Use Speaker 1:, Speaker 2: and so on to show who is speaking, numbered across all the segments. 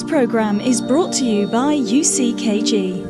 Speaker 1: program is brought to you by UCKG.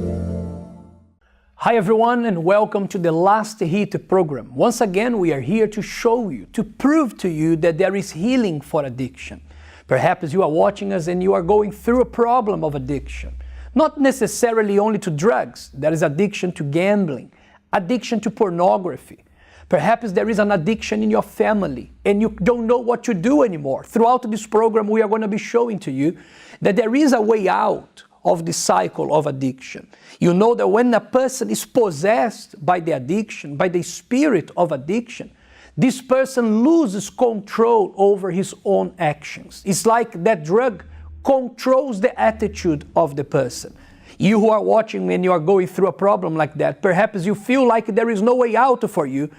Speaker 2: Hi everyone, and welcome to the Last Hit program. Once again, we are here to show you, to prove to you that there is healing for addiction. Perhaps you are watching us and you are going through a problem of addiction. Not necessarily only to drugs. There is addiction to gambling, addiction to pornography. Perhaps there is an addiction in your family and you don't know what to do anymore. Throughout this program, we are going to be showing to you that there is a way out of the cycle of addiction. You know that when a person is possessed by the addiction, by the spirit of addiction, this person loses control over his own actions. It's like that drug controls the attitude of the person. You who are watching when you are going through a problem like that, perhaps you feel like there is no way out for you.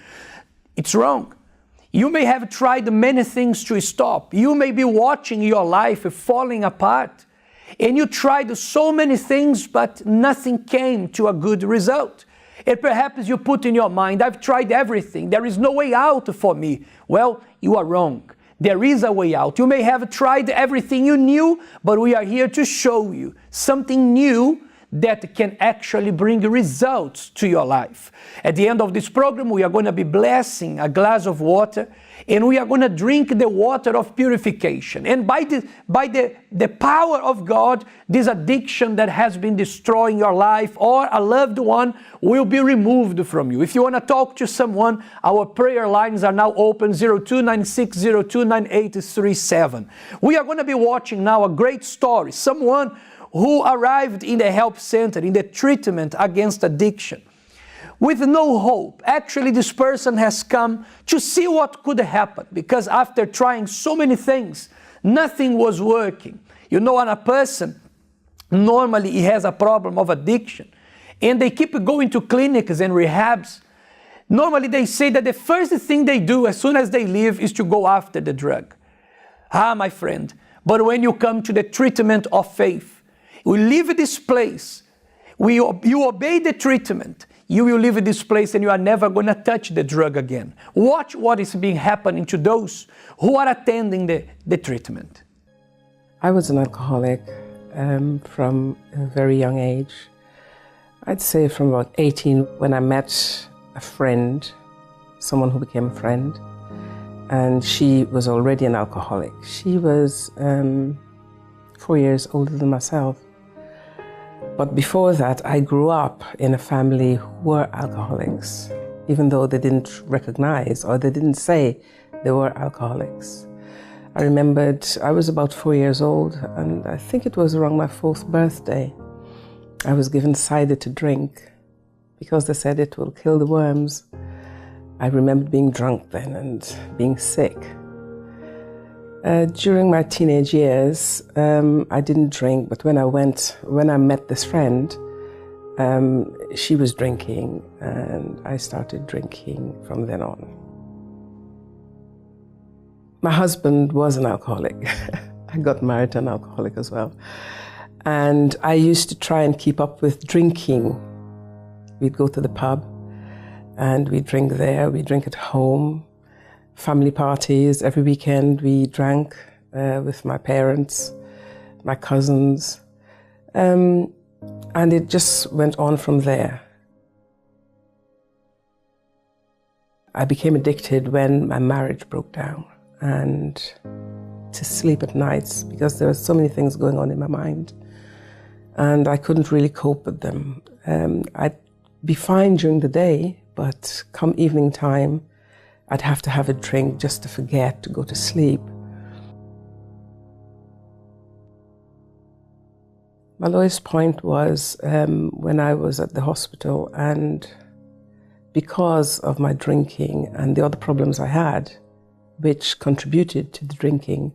Speaker 2: It's wrong. You may have tried many things to stop. You may be watching your life falling apart. And you tried so many things, but nothing came to a good result. And perhaps you put in your mind, I've tried everything. There is no way out for me. Well, you are wrong. There is a way out. You may have tried everything you knew, but we are here to show you something new that can actually bring results to your life. At the end of this program, we are going to be blessing a glass of water, and we are going to drink the water of purification. And by the power of God, this addiction that has been destroying your life or a loved one will be removed from you. If you want to talk to someone, our prayer lines are now open, 0296029837. We are going to be watching now a great story. Someone who arrived in the help center, in the treatment against addiction, with no hope. Actually, this person has come to see what could happen, because after trying so many things, nothing was working. You know, when a person, normally he has a problem of addiction, and they keep going to clinics and rehabs, normally they say that the first thing they do as soon as they leave is to go after the drug. My friend, but when you come to the treatment of faith, we leave this place, you obey the treatment, you will leave this place and you are never going to touch the drug again. Watch what is being happening to those who are attending the treatment.
Speaker 3: I was an alcoholic from a very young age. I'd say from about 18 when I met a friend, someone who became a friend, and she was already an alcoholic. She was 4 years older than myself. But before that, I grew up in a family who were alcoholics, even though they didn't recognize or they didn't say they were alcoholics. I remembered I was about 4 years old, and I think it was around my 4th birthday. I was given cider to drink because they said it will kill the worms. I remembered being drunk then and being sick. During my teenage years, I didn't drink, but when I met this friend, she was drinking, and I started drinking from then on. My husband was an alcoholic. I got married to an alcoholic as well. And I used to try and keep up with drinking. We'd go to the pub, and we'd drink there, we'd drink at home. Family parties, every weekend we drank with my parents, my cousins, and it just went on from there. I became addicted when my marriage broke down, and to sleep at nights because there were so many things going on in my mind, and I couldn't really cope with them. I'd be fine during the day, but come evening time, I'd have to have a drink just to forget, to go to sleep. My lowest point was when I was at the hospital, and because of my drinking and the other problems I had, which contributed to the drinking,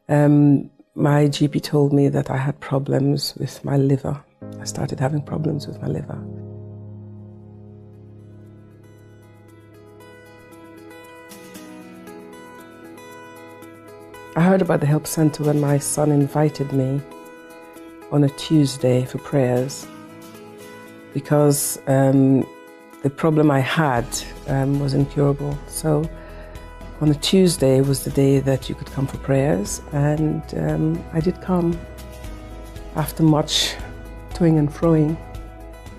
Speaker 3: my GP told me that I had problems with my liver. I started having problems with my liver. I heard about the help center when my son invited me on a Tuesday for prayers, because the problem I had was incurable. So on a Tuesday was the day that you could come for prayers, and I did come. After much toing and froing,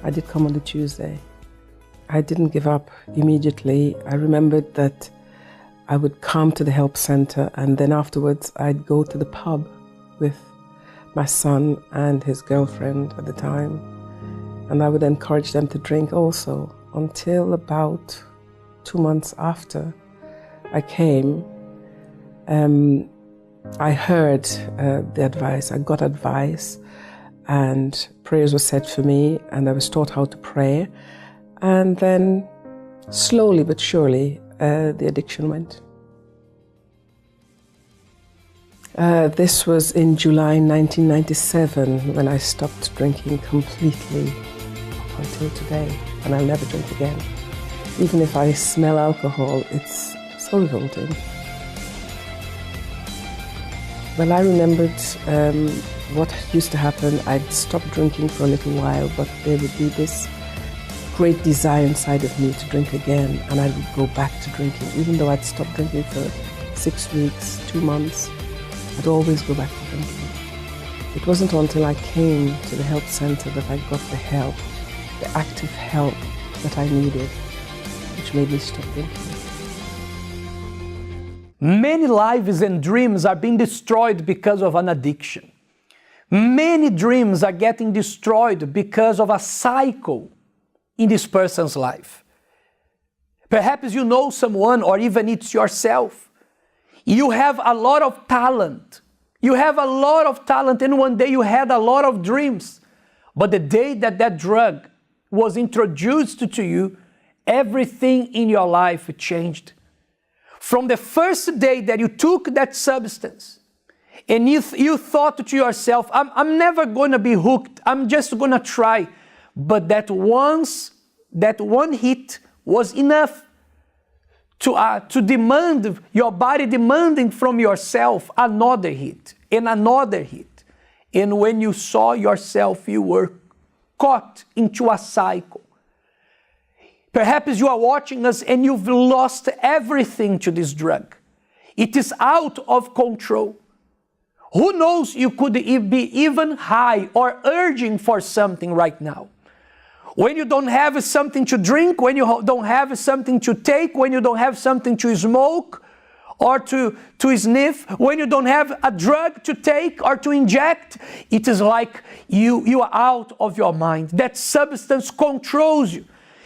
Speaker 3: I did come on the Tuesday. I didn't give up immediately. I remembered that I would come to the help center, and then afterwards I'd go to the pub with my son and his girlfriend at the time, and I would encourage them to drink also, until about 2 months after I came. I heard the advice, I got advice, and prayers were said for me, and I was taught how to pray. And then slowly but surely, the addiction went. This was in July 1997 when I stopped drinking completely up until today, and I'll never drink again. Even if I smell alcohol, it's so revolting. Well, I remembered what used to happen. I'd stop drinking for a little while, but there would be this great desire inside of me to drink again, and I would go back to drinking. Even though I'd stopped drinking for 6 weeks, 2 months, I'd always go back to drinking. It wasn't until I came to the help center that I got the help, the active help that I needed, which made me stop drinking.
Speaker 2: Many lives and dreams are being destroyed because of an addiction. Many dreams are getting destroyed because of a cycle in this person's life. Perhaps you know someone, or even it's yourself. You have a lot of talent. You have a lot of talent, and one day you had a lot of dreams. But the day that that drug was introduced to you, everything in your life changed. From the first day that you took that substance, and you thought to yourself, I'm never going to be hooked, I'm just going to try. But that one hit was enough to demand, your body demanding from yourself another hit and another hit. And when you saw yourself, you were caught into a cycle. Perhaps you are watching us and you've lost everything to this drug. It is out of control. Who knows, you could be even high or urging for something right now. When you don't have something to drink, when you don't have something to take, when you don't have something to smoke or to sniff, when you don't have a drug to take or to inject, it is like you are out of your mind. That substance controls you.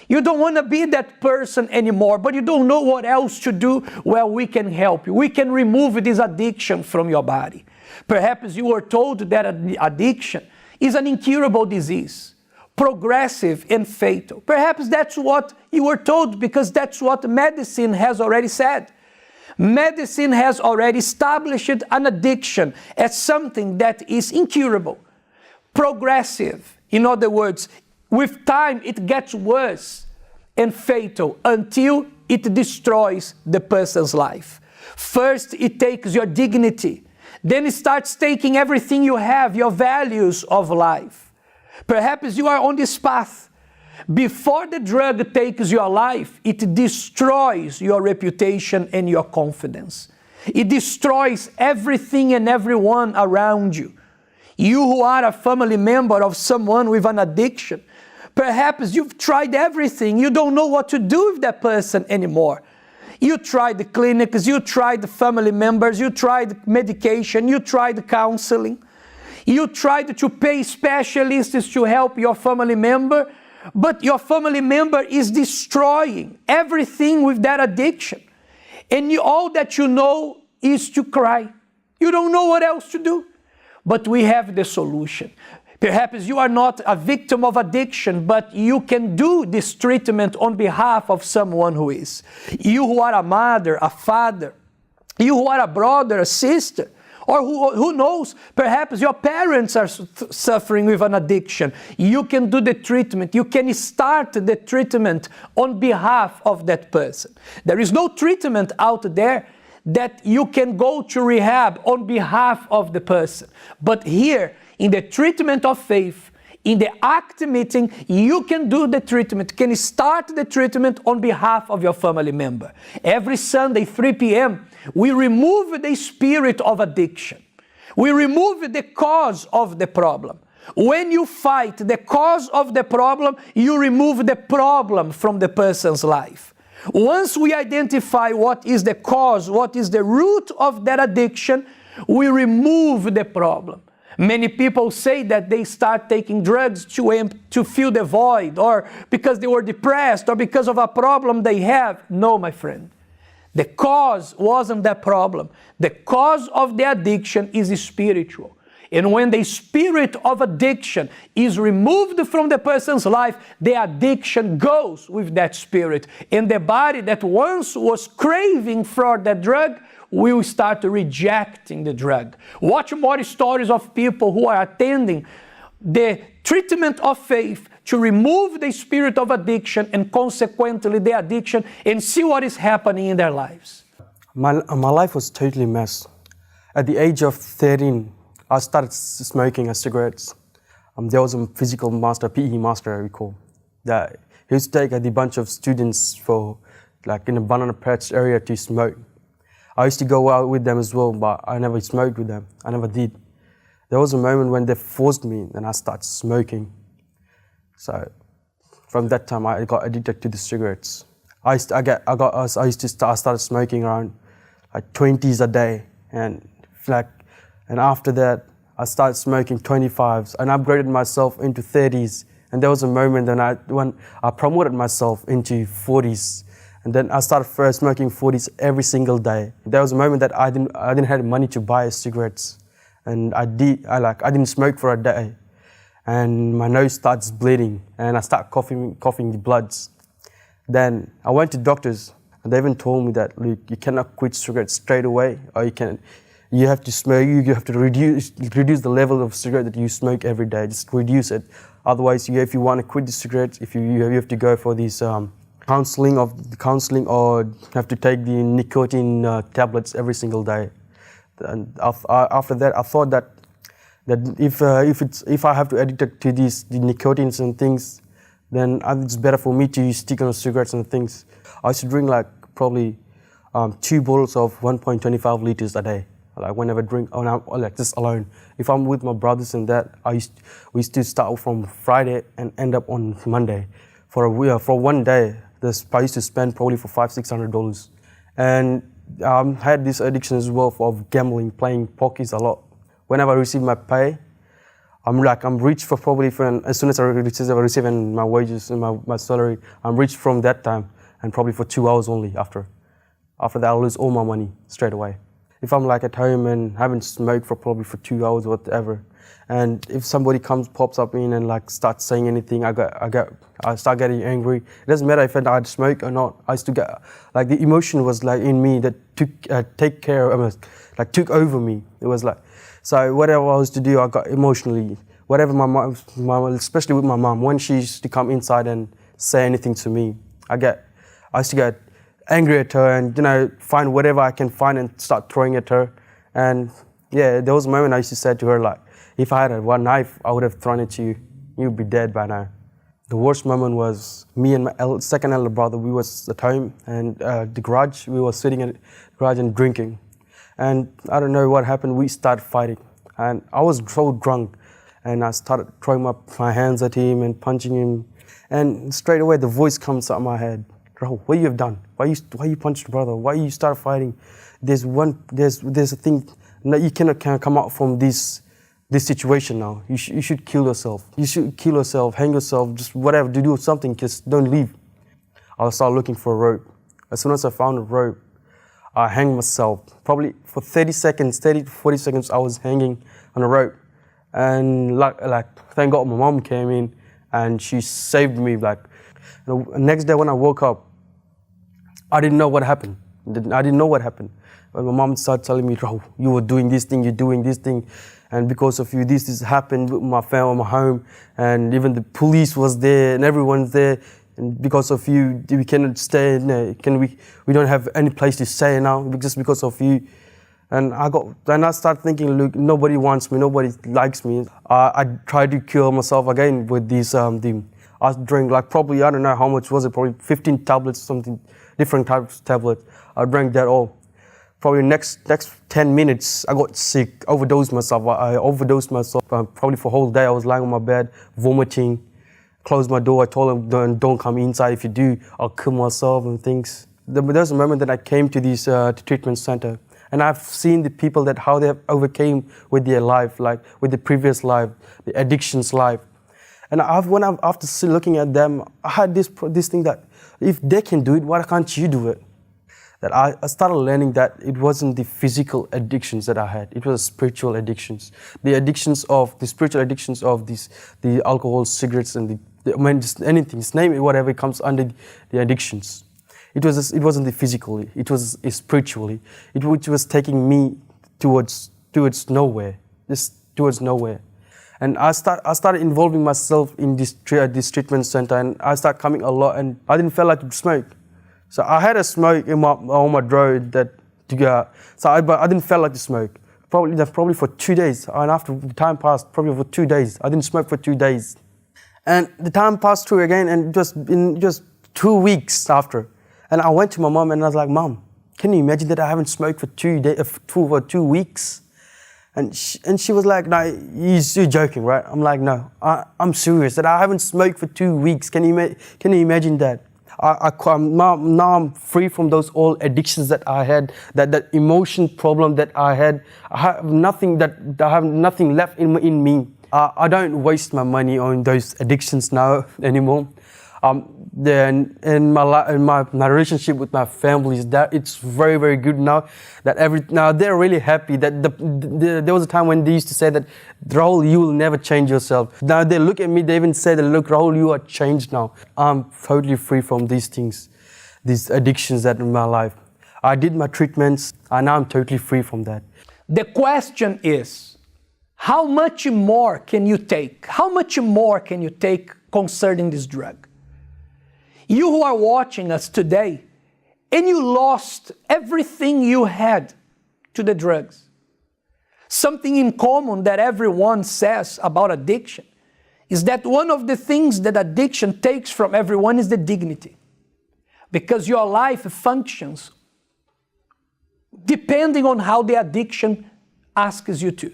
Speaker 2: You don't want to be that person anymore, but you don't know what else to do. Well, we can help you. We can remove this addiction from your body. Perhaps you were told that addiction is an incurable disease, progressive and fatal. Perhaps that's what you were told, because that's what medicine has already said. Medicine has already established an addiction as something that is incurable, progressive. In other words, with time it gets worse and fatal until it destroys the person's life. First, it takes your dignity. Then it starts taking everything you have, your values of life. Perhaps you are on this path. Before the drug takes your life, it destroys your reputation and your confidence. It destroys everything and everyone around you. You who are a family member of someone with an addiction, perhaps you've tried everything. You don't know what to do with that person anymore. You tried the clinics, you tried the family members, you tried medication, you tried counseling. You tried to pay specialists to help your family member, but your family member is destroying everything with that addiction. And all that you know is to cry. You don't know what else to do. But we have the solution. Perhaps you are not a victim of addiction, but you can do this treatment on behalf of someone who is. You who are a mother, a father, you who are a brother, a sister, or who knows, perhaps your parents are suffering with an addiction. You can do the treatment. You can start the treatment on behalf of that person. There is no treatment out there that you can go to rehab on behalf of the person. But here, in the treatment of faith, in the ACT meeting, you can do the treatment, can start the treatment on behalf of your family member. Every Sunday, 3 p.m., we remove the spirit of addiction. We remove the cause of the problem. When you fight the cause of the problem, you remove the problem from the person's life. Once we identify what is the cause, what is the root of that addiction, we remove the problem. Many people say that they start taking drugs to fill the void, or because they were depressed, or because of a problem they have. No, my friend. The cause wasn't that problem. The cause of the addiction is spiritual. And when the spirit of addiction is removed from the person's life, the addiction goes with that spirit. And the body that once was craving for that drug will start rejecting the drug. Watch more stories of people who are attending the treatment of faith to remove the spirit of addiction and consequently the addiction, and see what is happening in their lives.
Speaker 4: My life was totally a mess. At the age of 13, I started smoking cigarettes. There was a physical master, PE master I recall, that he used to take a bunch of students for, like in a banana patch area to smoke. I used to go out with them as well, but I never smoked with them. I never did. There was a moment when they forced me and I started smoking. So from that time, I got addicted to the cigarettes. I started smoking around like 20s a day, and after that, I started smoking 25s and upgraded myself into 30s. And there was a moment when I promoted myself into 40s. And then I started first smoking 40s every single day. There was a moment that I didn't have money to buy cigarettes, and I didn't smoke for a day, and my nose starts bleeding, and I start coughing the bloods. Then I went to doctors, and they even told me that, look, you cannot quit cigarettes straight away, or you have to smoke. You have to reduce the level of cigarette that you smoke every day. Just reduce it. Otherwise, if you want to quit the cigarettes, you have to go for these counseling, or have to take the nicotine tablets every single day. And after that, I thought that if I have to addict to the nicotines and things, then it's better for me to stick on cigarettes and things. I used to drink like probably 2 bottles of 1.25 liters a day. Like whenever I drink, like just alone. If I'm with my brothers and that, we used to start from Friday and end up on Monday. For one day, I used to spend probably for $500-600. And I had this addiction as well of gambling, playing pokies a lot. Whenever I receive my pay, I'm rich for probably as soon as I receive my wages and my salary, I'm rich from that time, and probably for 2 hours only after. After that, I'll lose all my money straight away. If I'm like at home and haven't smoked for probably for 2 hours or whatever, and if somebody pops up in and like starts saying anything, I start getting angry. It doesn't matter if I smoke or not. I used to get like the emotion was like in me that took over me. It was like, so whatever I was to do, I got emotionally. Whatever my mom, especially with my mom, when she used to come inside and say anything to me, I used to get angry at her and find whatever I can find and start throwing at her. And yeah, there was a moment I used to say to her like, if I had one knife, I would have thrown it to you. You'd be dead by now. The worst moment was me and my second elder brother. We was at home and the garage. We were sitting at the garage and drinking. And I don't know what happened. We started fighting. And I was so drunk. And I started throwing my hands at him and punching him. And straight away the voice comes out of my head. Rahul, what you have done? Why you punched your brother? Why you start fighting? There's a thing that you cannot come out from this situation now. You should kill yourself. You should kill yourself, hang yourself, just whatever, to do something, just don't leave. I'll start looking for a rope. As soon as I found a rope, I hanged myself. Probably for 30 to 40 seconds, I was hanging on a rope. And thank God my mom came in and she saved me. The next day when I woke up, I didn't know what happened. When my mom started telling me, Rahul, you were doing this thing, you're doing this thing. And because of you, this happened with my family, my home. And even the police was there and everyone's there. And because of you, we cannot stay. We don't have any place to stay now just because of you. And I started thinking, look, nobody wants me, nobody likes me. I tried to cure myself again with these. I drank probably, I don't know how much was it, probably 15 tablets, something different types of tablets. I drank that all. Probably next 10 minutes, I got sick, overdosed myself. I overdosed myself. Probably for a whole day, I was lying on my bed, vomiting. Closed my door. I told them, don't come inside. If you do, I'll kill myself and things. There was a moment that I came to this treatment center, and I've seen the people that how they have overcame with their life, like with the previous life, the addictions life. And after looking at them, I had this thing that if they can do it, why can't you do it? That I started learning that it wasn't the physical addictions that I had, it was spiritual addictions. The spiritual addictions of the alcohol, cigarettes, and just anything, just name it, whatever comes under the addictions. It wasn't the physically, it was spiritually, which was taking me towards nowhere, just towards nowhere. And I started involving myself in this treatment center, and I started coming a lot, and I didn't feel like to smoke. So I had a smoke on my drawer but I didn't feel like to smoke. Probably for 2 days, and after the time passed, probably for 2 days, I didn't smoke for 2 days. And the time passed through again, and just 2 weeks after, and I went to my mom and I was like, Mom, can you imagine that I haven't smoked for 2 weeks? And she was like, no, you're joking, right? I'm like, no, I'm serious, that I haven't smoked for 2 weeks. Can you imagine that? Now I'm free from those old addictions that I had, that emotion problem that I had. I have nothing left in me. I don't waste my money on those addictions now anymore. Then in my relationship with my family is that it's very, very good now. Now they're really happy that there was a time when they used to say that, Rahul, you will never change yourself. Now they look at me, they even say that, look, Rahul, you are changed now. I'm totally free from these things, these addictions that in my life. I did my treatments, and now I'm totally free from that.
Speaker 2: The question is, how much more can you take? How much more can you take concerning this drug? You who are watching us today, and you lost everything you had to the drugs. Something in common that everyone says about addiction is that one of the things that addiction takes from everyone is the dignity. Because your life functions depending on how the addiction asks you to.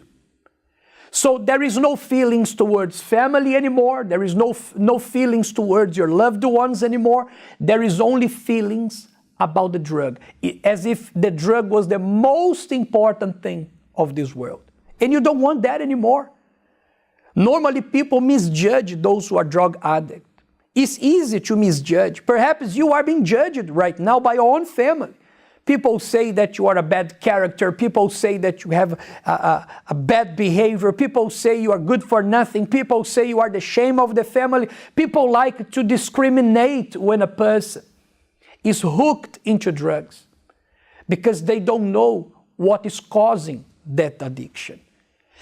Speaker 2: So there is no feelings towards family anymore. There is no feelings towards your loved ones anymore. There is only feelings about the drug, as if the drug was the most important thing of this world. And you don't want that anymore. Normally people misjudge those who are drug addicts. It's easy to misjudge. Perhaps you are being judged right now by your own family. People say that you are a bad character. People say that you have a bad behavior. People say you are good for nothing. People say you are the shame of the family. People like to discriminate when a person is hooked into drugs because they don't know what is causing that addiction.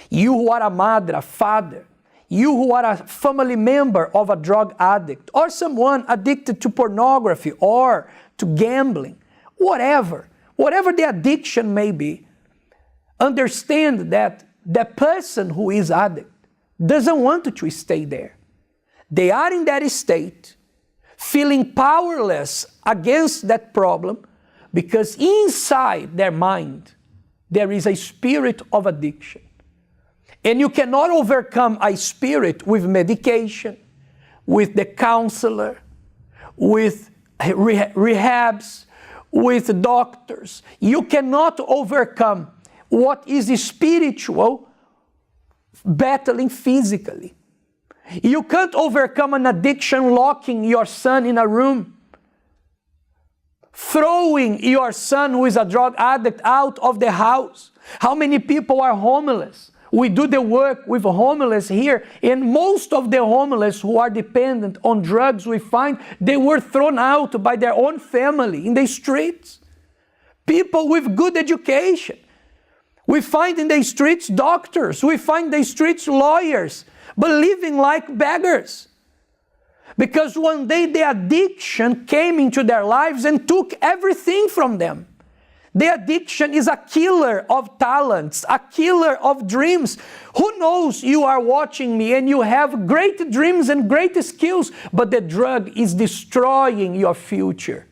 Speaker 2: You who are a mother, a father, you who are a family member of a drug addict or someone addicted to pornography or to gambling, whatever the addiction may be, understand that the person who is addict doesn't want to stay there. They are in that state, feeling powerless against that problem, because inside their mind there is a spirit of addiction. And you cannot overcome a spirit with medication, with the counselor, with rehabs, with doctors. You cannot overcome what is spiritual battling physically. You can't overcome an addiction locking your son in a room, throwing your son who is a drug addict out of the house. How many people are homeless? We do the work with homeless here, and most of the homeless who are dependent on drugs, we find they were thrown out by their own family in the streets. People with good education. We find in the streets doctors, we find in the streets lawyers, but living like beggars. Because one day the addiction came into their lives and took everything from them. The addiction is a killer of talents, a killer of dreams. Who knows, you are watching me and you have great dreams and great skills, but the drug is destroying your future.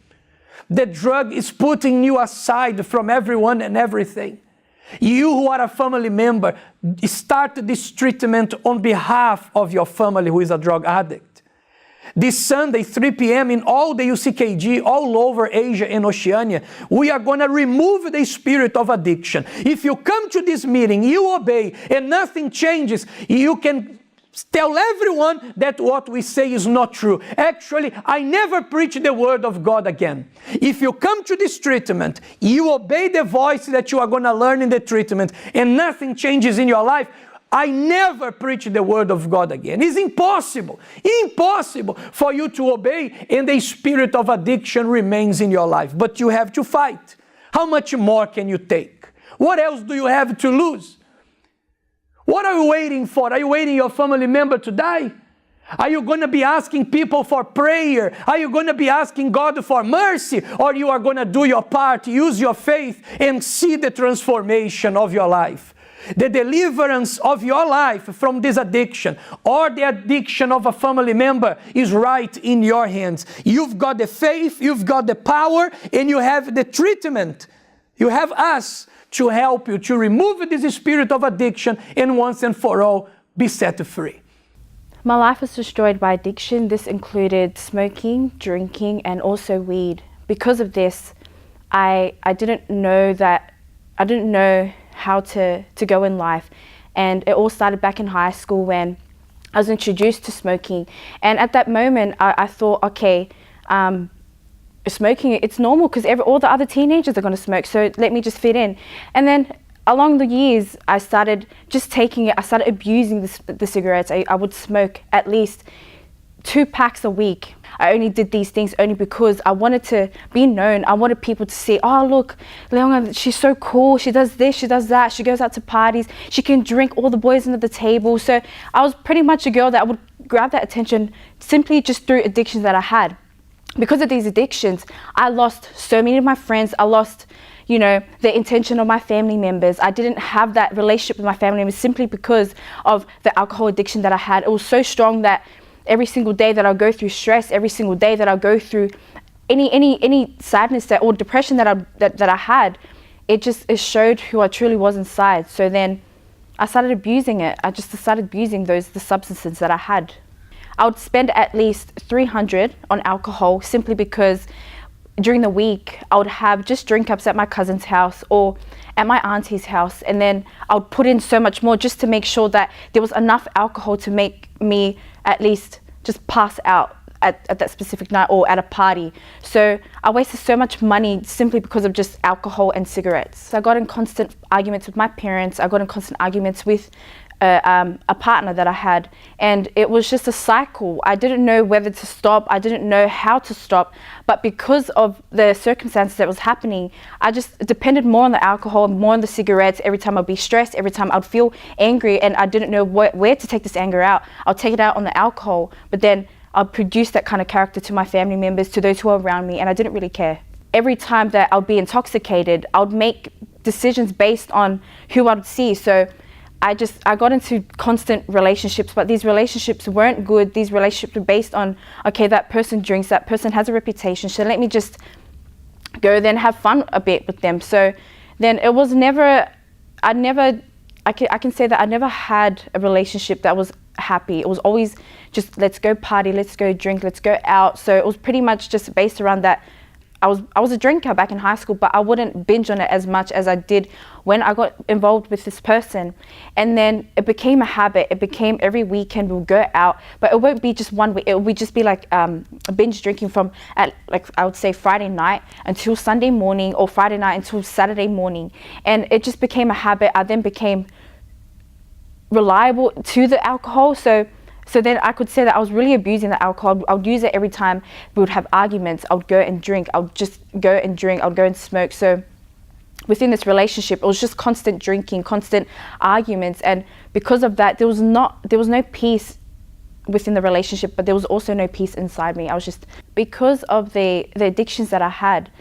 Speaker 2: The drug is putting you aside from everyone and everything. You who are a family member, start this treatment on behalf of your family who is a drug addict. This Sunday, 3 p.m. in all the UCKG, all over Asia and Oceania, we are going to remove the spirit of addiction. If you come to this meeting, you obey, and nothing changes, you can tell everyone that what we say is not true. Actually, I never preach the word of God again. If you come to this treatment, you obey the voice that you are going to learn in the treatment, and nothing changes in your life, I never preach the word of God again. It's impossible for you to obey and the spirit of addiction remains in your life. But you have to fight. How much more can you take? What else do you have to lose? What are you waiting for? Are you waiting your family member to die? Are you going to be asking people for prayer? Are you going to be asking God for mercy? Or you are going to do your part, use your faith and see the transformation of your life? The deliverance of your life from this addiction or the addiction of a family member is right in your hands. You've got the faith, you've got the power, and you have the treatment. You have us to help you to remove this spirit of addiction and once and for all be set free.
Speaker 5: My life was destroyed by addiction. This included smoking, drinking, and also weed. Because of this, I didn't know how to go in life. And it all started back in high school when I was introduced to smoking. And at that moment, I thought, okay, smoking, it's normal because all the other teenagers are going to smoke, so let me just fit in. And then along the years, I started just taking it, I started abusing the cigarettes. I would smoke at least 2 packs a week. I only did these things only because I wanted to be known. I wanted people to see, oh look, Leona, she's so cool, she does this, she does that, she goes out to parties, she can drink all the boys under the table. So I was pretty much a girl that would grab that attention simply just through addictions that I had. Because of these addictions, I lost so many of my friends. I lost, the intention of my family members. I didn't have that relationship with my family members simply because of the alcohol addiction that I had. It was so strong that every single day that I'll go through stress, every single day that I'll go through any sadness or depression that I had, it showed who I truly was inside. So then I started abusing it. I just started abusing the substances that I had. I would spend at least $300 on alcohol simply because during the week I would have just drink ups at my cousin's house or at my auntie's house, and then I would put in so much more just to make sure that there was enough alcohol to make me at least just pass out at that specific night or at a party. So I wasted so much money simply because of just alcohol and cigarettes. So I got in constant arguments with my parents. I got in constant arguments with a partner that I had, and it was just a cycle. I didn't know whether to stop. I didn't know how to stop, but because of the circumstances that was happening, I just depended more on the alcohol, more on the cigarettes. Every time I'd be stressed, every time I'd feel angry and I didn't know where to take this anger out, I'll take it out on the alcohol, but then I'll produce that kind of character to my family members, to those who are around me, and I didn't really care. Every time that I would be intoxicated, I would make decisions based on who I would see. So I got into constant relationships, but these relationships weren't good. These relationships were based on, okay, that person drinks, that person has a reputation, so let me just go then have fun a bit with them. So then it was never, I can say that I never had a relationship that was happy. It was always just, let's go party, let's go drink, let's go out. So it was pretty much just based around that. I was a drinker back in high school, but I wouldn't binge on it as much as I did when I got involved with this person. And then it became a habit. It became every weekend we'll go out, but it won't be just one week. It would just be like a binge drinking from I would say Friday night until Sunday morning, or Friday night until Saturday morning. And it just became a habit. I then became reliable to the alcohol. So then I could say that I was really abusing the alcohol. I would use it every time we would have arguments. I would go and drink. I would just go and drink. I would go and smoke. So within this relationship, it was just constant drinking, constant arguments. And because of that, there was no peace within the relationship, but there was also no peace inside me. I was just, because of the addictions that I had,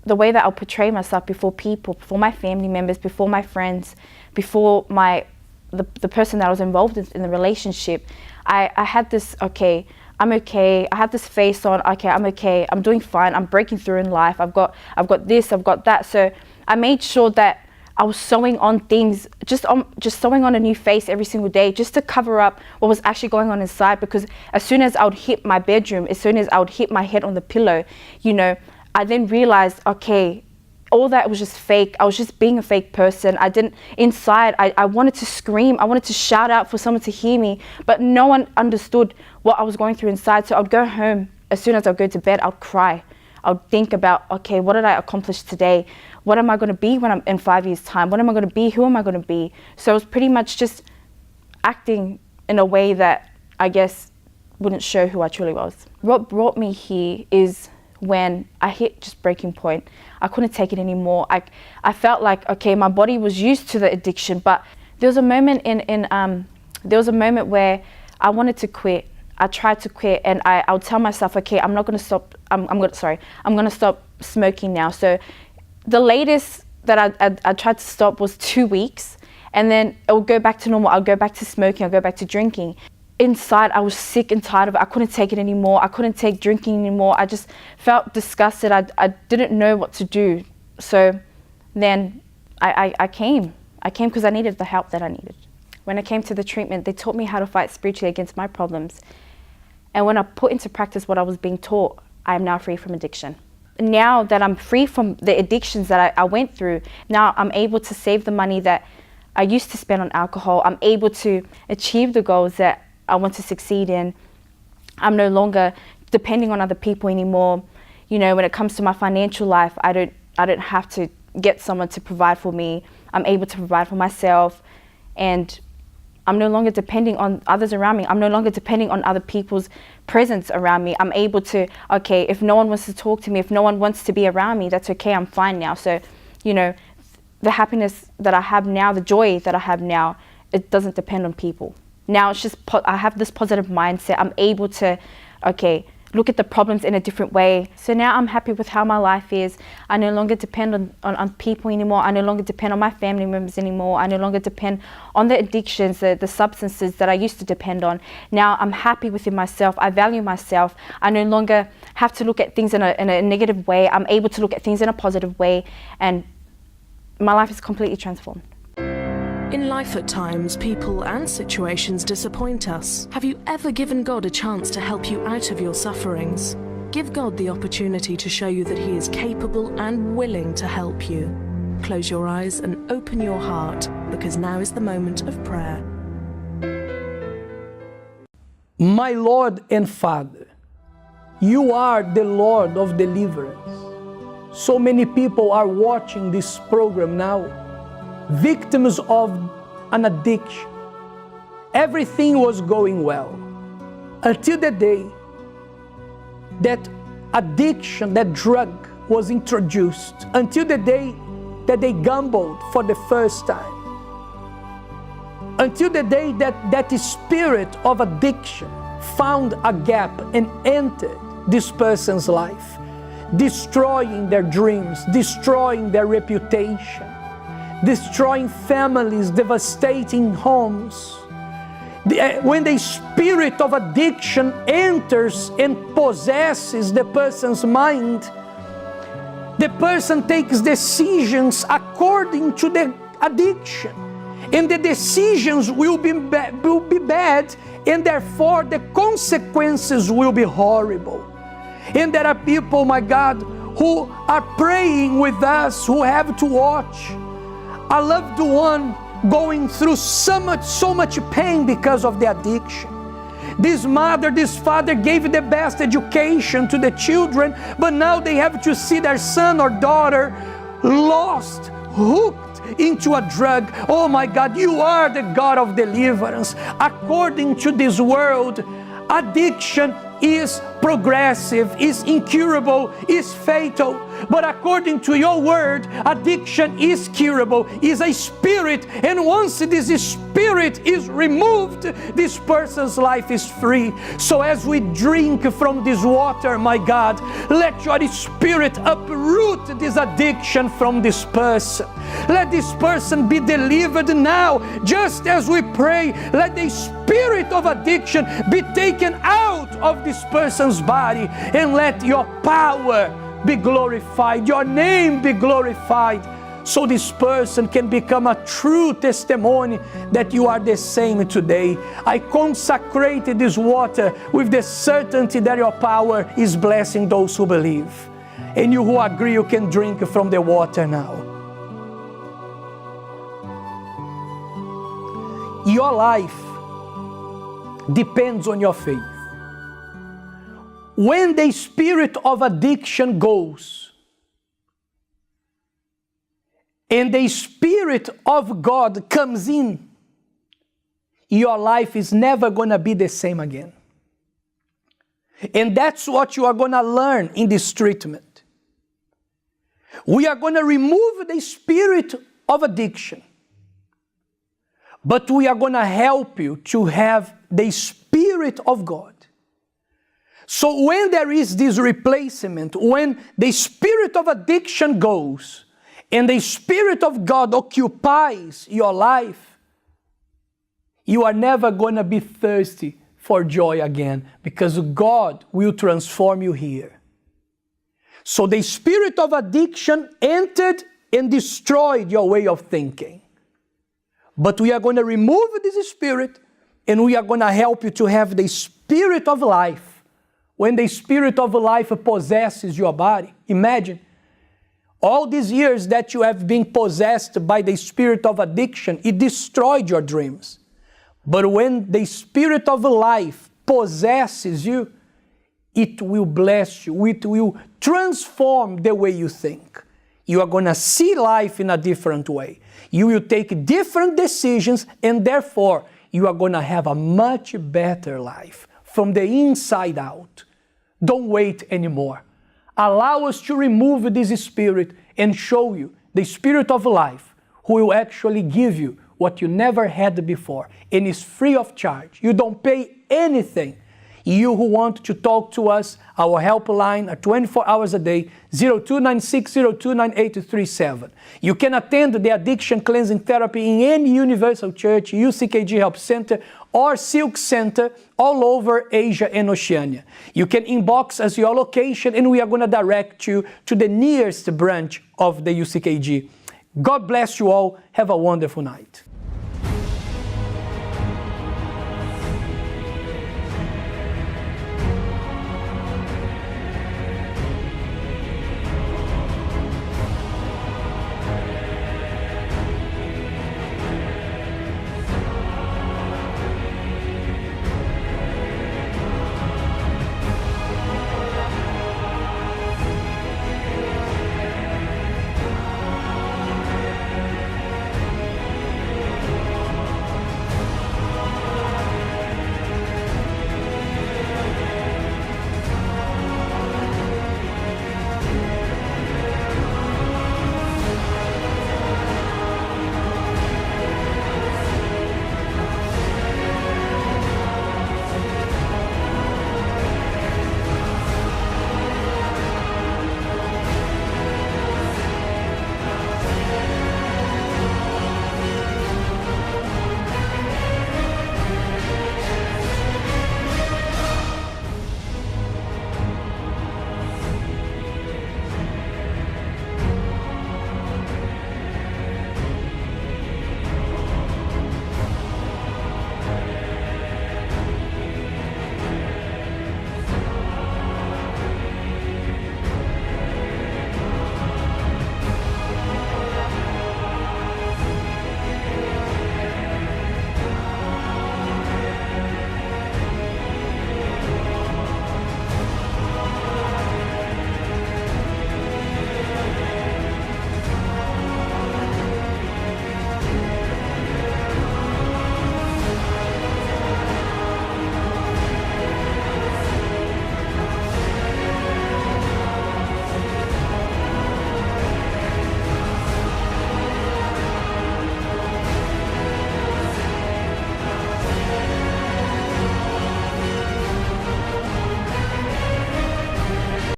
Speaker 5: the way that I'll portray myself before people, before my family members, before my friends, before the person that I was involved in the relationship, I had this, okay, I'm okay. I have this face on, okay, I'm okay. I'm doing fine. I'm breaking through in life. I've got this, I've got that. So I made sure that I was sewing on things, just sewing on a new face every single day, just to cover up what was actually going on inside. Because as soon as I would hit my bedroom, as soon as I would hit my head on the pillow, you know, I then realized, okay, all that was just fake. I was just being a fake person. Inside, I wanted to scream. I wanted to shout out for someone to hear me, but no one understood what I was going through inside. So I'd go home, as soon as I'd go to bed, I'd cry. I'd think about, okay, what did I accomplish today? What am I going to be when I'm in 5 years' time? What am I going to be? Who am I going to be? So it was pretty much just acting in a way that I guess wouldn't show who I truly was. What brought me here is when I hit just breaking point. I couldn't take it anymore. I felt like, okay, my body was used to the addiction, but there was a moment where I wanted to quit. I tried to quit, and I would tell myself, okay, I'm not going to stop. I'm going to stop smoking now. So the latest that I tried to stop was 2 weeks, and then it would go back to normal. I'll go back to smoking. I'll go back to drinking. Inside, I was sick and tired of it. I couldn't take it anymore. I couldn't take drinking anymore. I just felt disgusted. I didn't know what to do. So then I came. I came because I needed the help that I needed. When I came to the treatment, they taught me how to fight spiritually against my problems. And when I put into practice what I was being taught, I am now free from addiction. Now that I'm free from the addictions that I went through, now I'm able to save the money that I used to spend on alcohol. I'm able to achieve the goals that I want to succeed in. I'm no longer depending on other people anymore. You know, when it comes to my financial life, I don't have to get someone to provide for me. I'm able to provide for myself, and I'm no longer depending on others around me. I'm no longer depending on other people's presence around me. I'm able to, okay, if no one wants to talk to me, if no one wants to be around me, that's okay, I'm fine now. So, you know, the happiness that I have now, the joy that I have now, it doesn't depend on people. Now it's just, I have this positive mindset. I'm able to, okay, look at the problems in a different way. So now I'm happy with how my life is. I no longer depend on people anymore. I no longer depend on my family members anymore. I no longer depend on the addictions, the substances that I used to depend on. Now I'm happy within myself. I value myself. I no longer have to look at things in a negative way. I'm able to look at things in a positive way, and my life is completely transformed.
Speaker 1: In life at times, people and situations disappoint us. Have you ever given God a chance to help you out of your sufferings? Give God the opportunity to show you that He is capable and willing to help you. Close your eyes and open your heart, because now is the moment of prayer.
Speaker 2: My Lord and Father, you are the Lord of deliverance. So many people are watching this program now, victims of an addiction. Everything was going well until the day that addiction, that drug was introduced, until the day that they gambled for the first time, until the day that that spirit of addiction found a gap and entered this person's life, destroying their dreams, destroying their reputation, destroying families, devastating homes. When the spirit of addiction enters and possesses the person's mind, the person takes decisions according to the addiction. And the decisions will be bad, and therefore the consequences will be horrible. And there are people, my God, who are praying with us, who have to watch a loved one going through so much pain because of the addiction. This mother, this father gave the best education to the children, but now they have to see their son or daughter lost, hooked into a drug. Oh my God, you are the God of deliverance. According to this world, addiction is progressive, is incurable, is fatal. But according to your word, addiction is curable, is a spirit, and once this spirit is removed, this person's life is free. So as we drink from this water, my God, let your spirit uproot this addiction from this person. Let this person be delivered now. Just as we pray, let the spirit spirit of addiction be taken out of this person's body, and let your power be glorified, your name be glorified, so this person can become a true testimony that you are the same today. I consecrate this water with the certainty that your power is blessing those who believe. And you who agree, you can drink from the water now. Your life depends on your faith. When the spirit of addiction goes, and the Spirit of God comes in, your life is never going to be the same again. And that's what you are going to learn in this treatment. We are going to remove the spirit of addiction, but we are going to help you to have the Spirit of God. So when there is this replacement, when the spirit of addiction goes, and the Spirit of God occupies your life, you are never going to be thirsty for joy again, because God will transform you here. So the spirit of addiction entered and destroyed your way of thinking. But we are going to remove this spirit, and we are going to help you to have the spirit of life. When the spirit of life possesses your body, imagine, all these years that you have been possessed by the spirit of addiction, it destroyed your dreams. But when the spirit of life possesses you, it will bless you. It will transform the way you think. You are going to see life in a different way. You will take different decisions, and therefore you are going to have a much better life from the inside out. Don't wait anymore. Allow us to remove this spirit and show you the Spirit of life, who will actually give you what you never had before, and is free of charge. You don't pay anything. You who want to talk to us, our helpline are 24 hours a day, 0296029837. You can attend the addiction cleansing therapy in any Universal Church, UCKG Help Center, or Silk Center all over Asia and Oceania. You can inbox us your location, and we are going to direct you to the nearest branch of the UCKG. God bless you all. Have a wonderful night.